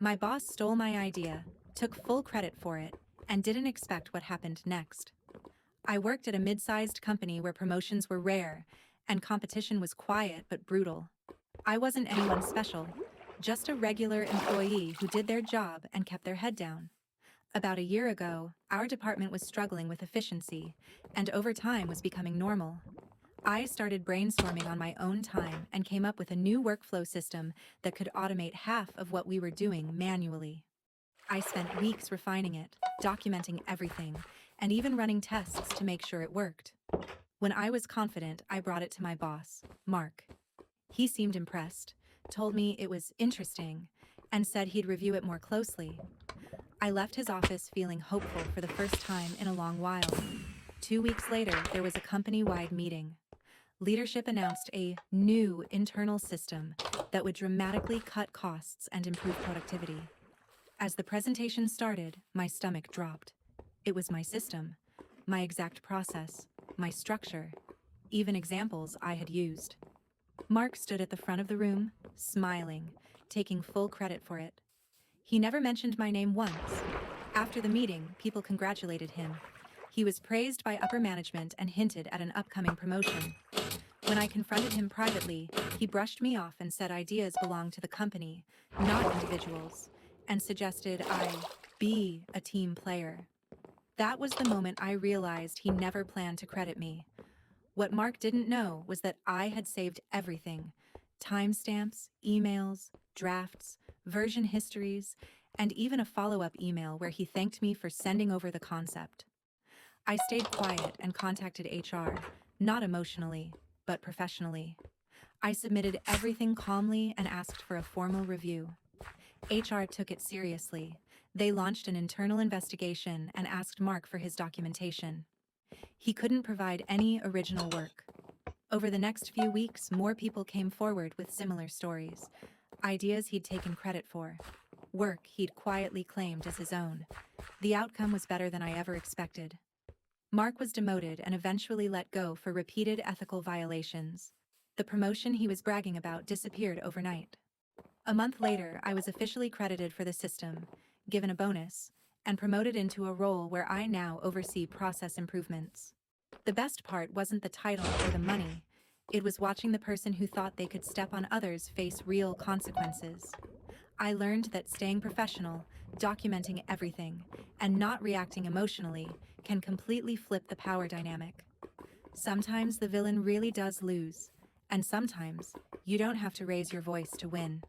My boss stole my idea, took full credit for it, and didn't expect what happened next. I worked at a mid-sized company where promotions were rare, and competition was quiet but brutal. I wasn't anyone special, just a regular employee who did their job and kept their head down. About a year ago, our department was struggling with efficiency, and overtime was becoming normal. I started brainstorming on my own time and came up with a new workflow system that could automate half of what we were doing manually. I spent weeks refining it, documenting everything, and even running tests to make sure it worked. When I was confident, I brought it to my boss, Mark. He seemed impressed, told me it was interesting, and said he'd review it more closely. I left his office feeling hopeful for the first time in a long while. 2 weeks later, there was a company-wide meeting. Leadership announced a new internal system that would dramatically cut costs and improve productivity. As the presentation started, my stomach dropped. It was my system, my exact process, my structure, even examples I had used. Mark stood at the front of the room, smiling, taking full credit for it. He never mentioned my name once. After the meeting, people congratulated him. He was praised by upper management and hinted at an upcoming promotion. When I confronted him privately, he brushed me off and said ideas belonged to the company, not individuals, and suggested I be a team player. That was the moment I realized he never planned to credit me. What Mark didn't know was that I had saved everything: timestamps, emails, drafts, version histories, and even a follow-up email where he thanked me for sending over the concept. I stayed quiet and contacted HR, not emotionally, but professionally. I submitted everything calmly and asked for a formal review. HR took it seriously. They launched an internal investigation and asked Mark for his documentation. He couldn't provide any original work. Over the next few weeks, more people came forward with similar stories, ideas he'd taken credit for, work he'd quietly claimed as his own. The outcome was better than I ever expected. Mark was demoted and eventually let go for repeated ethical violations. The promotion he was bragging about disappeared overnight. A month later, I was officially credited for the system, given a bonus, and promoted into a role where I now oversee process improvements. The best part wasn't the title or the money. It was watching the person who thought they could step on others face real consequences. I learned that staying professional, documenting everything, and not reacting emotionally can completely flip the power dynamic. Sometimes the villain really does lose, and sometimes you don't have to raise your voice to win.